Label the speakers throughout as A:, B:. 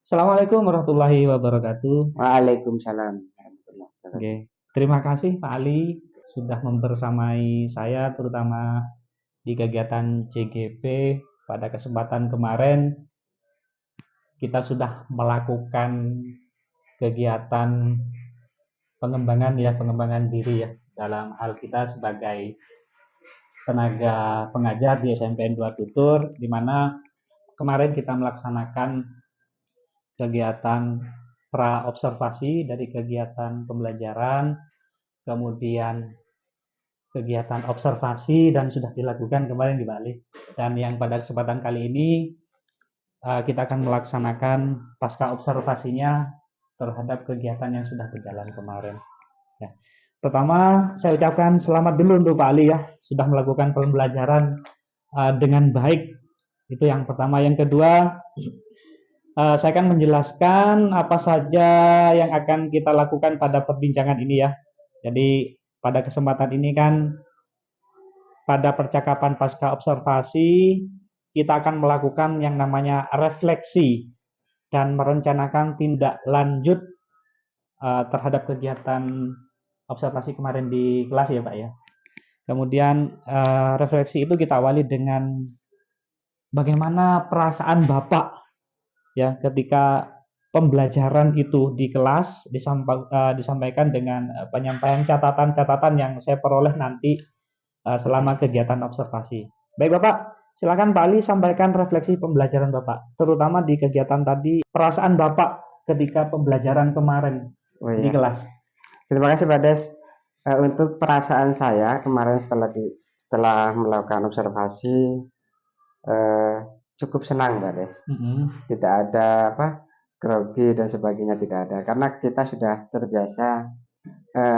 A: Assalamualaikum warahmatullahi wabarakatuh.
B: Waalaikumsalam warahmatullahi
A: Oke,
B: wabarakatuh.
A: terima kasih Pak Ali sudah membersamai saya terutama di kegiatan CGP. Pada kesempatan kemarin kita sudah melakukan kegiatan pengembangan diri ya dalam hal kita sebagai tenaga pengajar di SMPN 2 Tutur, di mana kemarin kita melaksanakan kegiatan pra observasi dari kegiatan pembelajaran, kemudian kegiatan observasi dan sudah dilakukan kemarin di Bali. Dan yang pada kesempatan kali ini kita akan melaksanakan pasca observasinya terhadap kegiatan yang sudah berjalan kemarin. Ya. Pertama, saya ucapkan selamat dulu untuk Pak Ali ya, sudah melakukan pembelajaran dengan baik. Itu yang pertama. Yang kedua, saya akan menjelaskan apa saja yang akan kita lakukan pada perbincangan ini ya. Jadi pada kesempatan ini kan pada percakapan pasca observasi kita akan melakukan yang namanya refleksi dan merencanakan tindak lanjut terhadap kegiatan observasi kemarin di kelas ya Pak ya. Kemudian refleksi itu kita awali dengan bagaimana perasaan Bapak ya ketika pembelajaran itu di kelas disampaikan dengan penyampaian catatan-catatan yang saya peroleh nanti selama kegiatan observasi. Baik Bapak, silakan Pak Ali sampaikan refleksi pembelajaran Bapak, terutama di kegiatan tadi, perasaan Bapak ketika pembelajaran kemarin
B: Oh
A: di
B: ya,
A: kelas.
B: terima kasih Pak Des. Untuk perasaan saya kemarin setelah melakukan observasi eh, cukup senang Pak Des. Tidak ada apa grogi dan sebagainya, tidak ada karena kita sudah terbiasa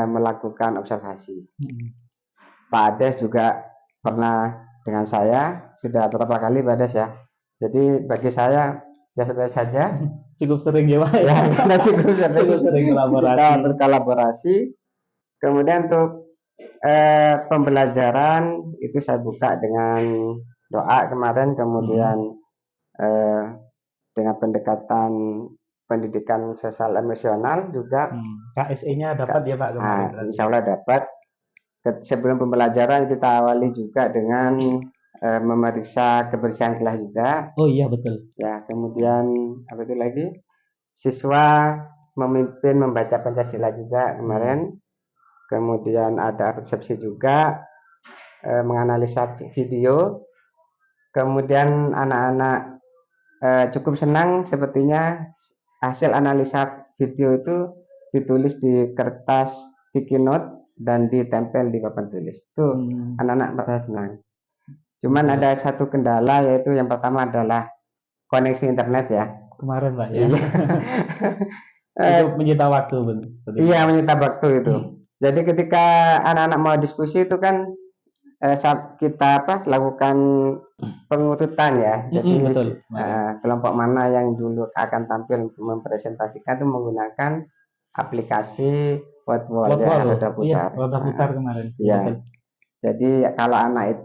B: melakukan observasi. Pak Des juga pernah dengan saya sudah beberapa kali Pak Des ya. Jadi bagi saya biasa-biasa saja.
A: Cukup sering ya Pak ya.
B: Ya, kita cukup
A: Cukup sering
B: kita
A: kolaborasi.
B: berkolaborasi. Kemudian untuk pembelajaran itu saya buka dengan doa kemarin, kemudian eh, dengan pendekatan pendidikan sosial emosional juga.
A: KSE-nya dapat ya Pak kemarin.
B: Insya Allah dapat. Sebelum pembelajaran kita awali juga dengan memeriksa kebersihan kelas juga.
A: Oh iya betul.
B: Ya, kemudian apa itu lagi? Siswa memimpin membaca Pancasila juga kemarin. Kemudian ada resepsi juga, menganalisa video. Kemudian anak-anak cukup senang sepertinya hasil analisa video itu ditulis di kertas sticky note dan ditempel di papan tulis. Itu anak-anak merasa senang. Cuman ada satu kendala, yaitu yang pertama adalah koneksi internet ya.
A: Kemarin Pak ya. Itu menyita waktu betul.
B: Iya, menyita waktu itu. Jadi ketika anak-anak mau diskusi itu kan kita lakukan pengurutan ya. Jadi
A: betul.
B: Kelompok mana yang dulu akan tampil mempresentasikan itu menggunakan aplikasi Wordwall ya, roda putar.
A: Iya, roda putar kemarin.
B: Iya. Jadi kalau anak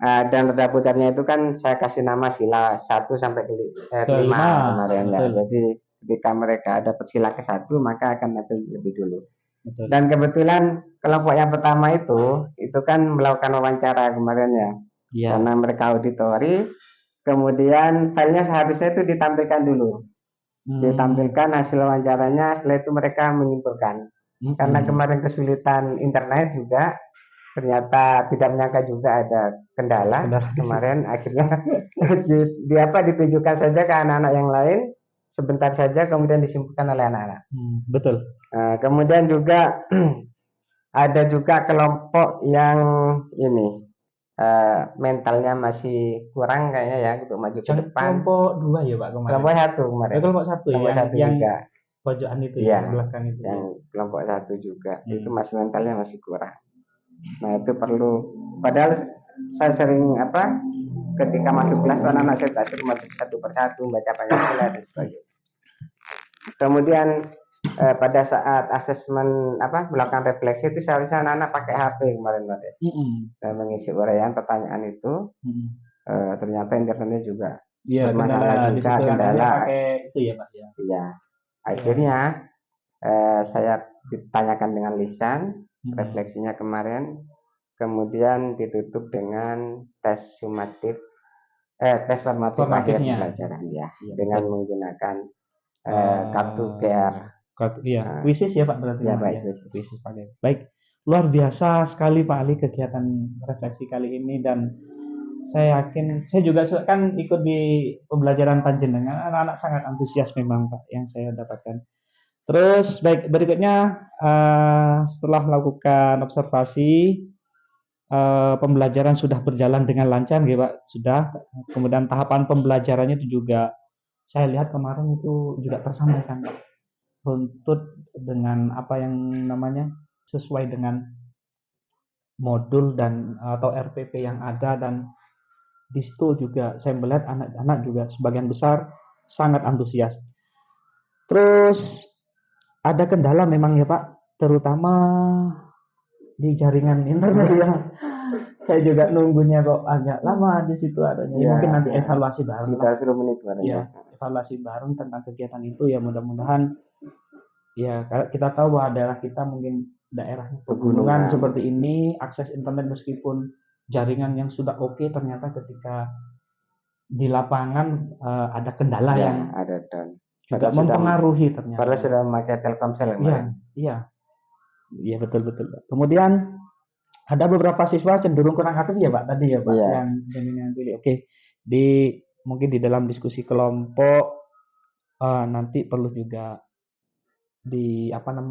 B: dan roda putarnya itu kan saya kasih nama sila 1 sampai 5 kemarin ya. Jadi ketika mereka dapat sila ke-1 maka akan tampil lebih dulu. Betul. Dan kebetulan kelompok yang pertama itu kan melakukan wawancara kemarin ya. Karena mereka auditori, kemudian filenya seharusnya itu ditampilkan dulu. Ditampilkan hasil wawancaranya, setelah itu mereka menyimpulkan. Karena kemarin kesulitan internet juga, ternyata tidak menyangka juga ada kendala kemarin, akhirnya ditunjukkan saja ke anak-anak yang lain, sebentar saja kemudian disimpulkan oleh anak-anak.
A: Betul.
B: Kemudian juga ada juga kelompok yang ini mentalnya masih kurang kayaknya ya untuk maju ke depan.
A: Kelompok 2 ya Pak kemarin.
B: Kelompok 1 kemarin.
A: Kelompok 1 yang
B: juga.
A: Pojokan itu
B: ya,
A: yang belakang itu.
B: Yang kelompok 1 juga. Itu masih mentalnya masih kurang. Nah, itu perlu, padahal saya sering ketika masuk kelas tuh anak-anak saya suruh maju satu persatu baca Pancasila dan sebagainya. Kemudian pada saat asesmen melakukan refleksi itu seharusnya anak-anak pakai HP kemarin Mbak Des. Mengisi uraian pertanyaan itu ternyata internetnya juga
A: Iya,
B: bermasalah
A: kendala di
B: juga,
A: situ kan hanya
B: kendala.
A: pakai itu ya Pak ya.
B: Iya,
A: Iya.
B: akhirnya saya ditanyakan dengan lisan,
A: Hmm.
B: refleksinya kemarin, kemudian ditutup dengan tes sumatif, tes formatif akhir
A: Formatifnya.
B: pembelajaran ya,
A: Iya
B: dengan
A: betul.
B: menggunakan kartu
A: Eh,
B: QR.
A: iya, kuisis ya Pak berarti
B: Ya
A: Mas
B: baik,
A: ya.
B: Yesus.
A: Kuisis pakai. Baik. Luar biasa sekali Pak Ali kegiatan refleksi kali ini, dan saya yakin saya juga kan ikut di pembelajaran panjenengan, anak-anak sangat antusias memang Pak yang saya dapatkan. Terus baik, berikutnya setelah melakukan observasi, pembelajaran sudah berjalan dengan lancar gitu Pak, sudah. Kemudian tahapan pembelajarannya itu juga saya lihat kemarin itu juga tersampaikan Pak, runtut dengan apa yang namanya sesuai dengan modul dan atau RPP yang ada, dan di situ juga saya melihat anak-anak juga sebagian besar sangat antusias. Terus ada kendala memang ya Pak, terutama di jaringan internet ya. Saya juga nunggunya kok agak lama di situ adanya. Ya, mungkin nanti evaluasi bareng lah.
B: Sekitar 10 menit
A: Ya, evaluasi bareng tentang kegiatan itu ya, mudah-mudahan ya kita tahu bahwa daerah kita mungkin daerahnya pegunungan seperti ini, akses internet meskipun jaringan yang sudah oke, ternyata ketika di lapangan ada kendala
B: ya,
A: yang
B: ada down.
A: juga mempengaruhi ternyata.
B: Padahal sudah memakai Telkomsel
A: Iya, iya. Iya betul. Kemudian ada beberapa siswa cenderung kurang aktif ya Pak tadi ya Pak yang dengan pilih. Oke, mungkin di dalam diskusi kelompok nanti perlu juga diarahkan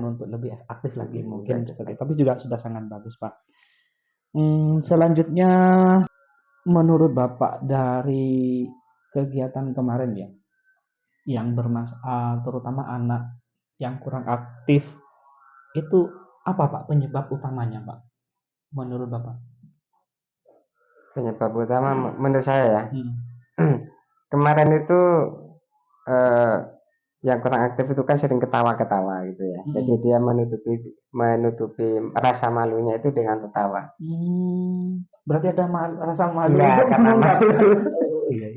A: untuk lebih aktif lagi mungkin seperti itu. Tapi juga sudah sangat bagus Pak. Selanjutnya menurut Bapak dari kegiatan kemarin ya, yang terutama anak yang kurang aktif itu apa Pak penyebab utamanya Pak? Menurut Bapak?
B: Penyebab utama menurut saya ya, kemarin itu yang kurang aktif itu kan sering ketawa-ketawa gitu ya. Jadi dia menutupi rasa malunya itu dengan tertawa.
A: Berarti ada rasa malu.
B: Iya, karena malu.
A: Iya.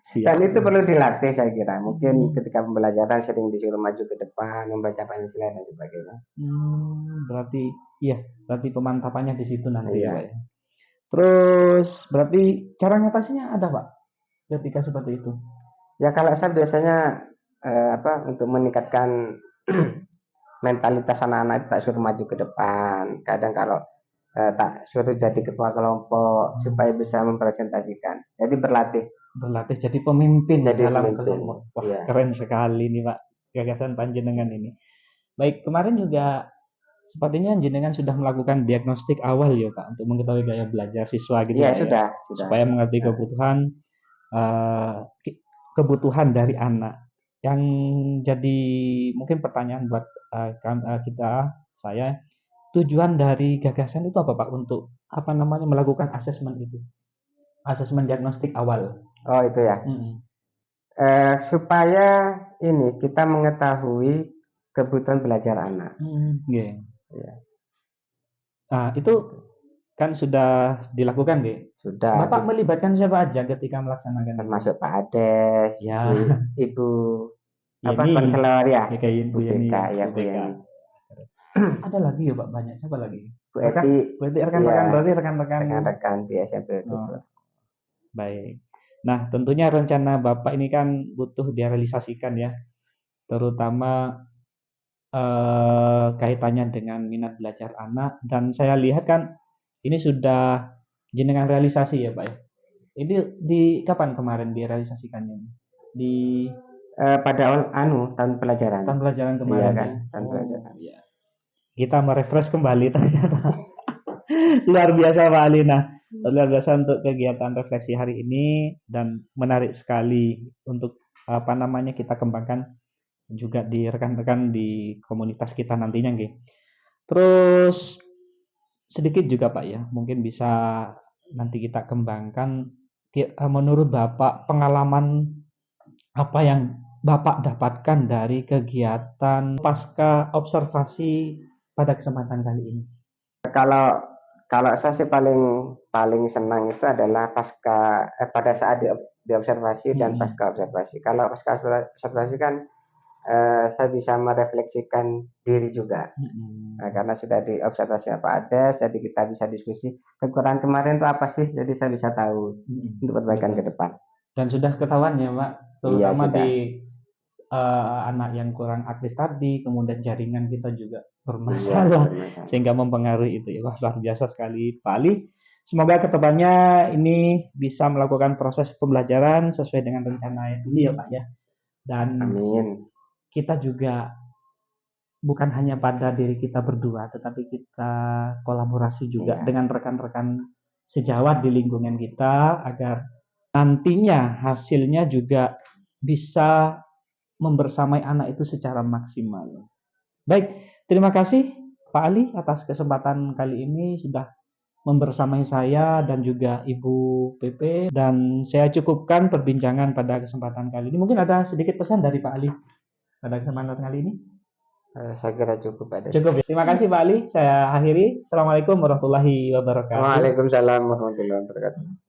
B: Dan itu perlu dilatih saya kira. Mungkin ketika pembelajaran sering disuruh maju ke depan, membaca Pancasila dan sebagainya.
A: Berarti pemantapannya di situ nanti ya Pak ya. Terus berarti cara ngatasinya ada Pak ketika seperti itu?
B: Ya kalau saya biasanya untuk meningkatkan mentalitas anak-anak itu tak suruh maju ke depan. Kadang kalau tak suruh jadi ketua kelompok supaya bisa mempresentasikan. Jadi berlatih
A: jadi pemimpin dalam kelompok. Wah, keren sekali nih Pak gagasan panjenengan ini. Baik, kemarin juga sepertinya jenengan sudah melakukan diagnostik awal ya Pak untuk mengetahui gaya belajar siswa gitu
B: ya.
A: Sudah. Supaya mengerti kebutuhan dari anak. Yang jadi mungkin pertanyaan buat saya, tujuan dari gagasan itu apa Pak untuk melakukan asesmen itu? Asesmen diagnostik awal.
B: Oh itu ya. Supaya ini kita mengetahui kebutuhan belajar anak.
A: Nah, itu kan sudah dilakukan,
B: Sudah.
A: Bapak melibatkan siapa aja ketika melaksanakan?
B: Termasuk Pak Ades,
A: ya.
B: Ibu konselor ya,
A: Bu Yeni.
B: Bu Yeni.
A: Ada lagi ya Pak, banyak. Siapa lagi?
B: Bu Eti.
A: Berarti rekan-rekan
B: di SMP Tutur.
A: Baik. Nah, tentunya rencana Bapak ini kan butuh direalisasikan ya, terutama kaitannya dengan minat belajar anak, dan saya lihat kan ini sudah jenengan realisasi ya Pak ya. Ini di kapan kemarin direalisasikannya?
B: Pada tahun pelajaran.
A: Tahun pelajaran kemarin.
B: Iya kan, tahun pelajaran.
A: Iya. Kita merefresh kembali ternyata. Luar biasa Pak Alina. Luar biasa untuk kegiatan refleksi hari ini, dan menarik sekali untuk kita kembangkan juga di rekan-rekan di komunitas kita nantinya nggih. Terus sedikit juga Pak ya, mungkin bisa nanti kita kembangkan menurut Bapak pengalaman apa yang Bapak dapatkan dari kegiatan pasca observasi pada kesempatan kali ini.
B: Kalau Kalau saya sih paling senang itu adalah pada saat diobservasi dan pasca observasi. Kalau pasca observasi kan saya bisa merefleksikan diri juga. Nah, karena sudah diobservasi apa ada, jadi kita bisa diskusi kekurangan kemarin itu apa sih, jadi saya bisa tahu untuk perbaikan ke depan.
A: Dan sudah ketahuan ya Pak, terutama
B: Iya,
A: di anak yang kurang aktif tadi, kemudian jaringan kita juga bermasalah, sehingga mempengaruhi itu ya. Wah, luar biasa sekali Pak Ali. Semoga kedepannya ini bisa melakukan proses pembelajaran sesuai dengan rencana ini ya Pak ya. Dan
B: amin.
A: Kita juga bukan hanya pada diri kita berdua, tetapi kita kolaborasi juga dengan rekan-rekan sejawat di lingkungan kita agar nantinya hasilnya juga bisa membersamai anak itu secara maksimal. Baik, terima kasih Pak Ali atas kesempatan kali ini sudah membersamai saya dan juga Ibu PP, dan saya cukupkan perbincangan pada kesempatan kali ini. Mungkin ada sedikit pesan dari Pak Ali pada kesempatan kali ini.
B: Saya kira cukup ada.
A: Cukup ya. Terima kasih Pak Ali. Saya akhiri. Assalamualaikum warahmatullahi wabarakatuh.
B: Waalaikumsalam warahmatullahi wabarakatuh.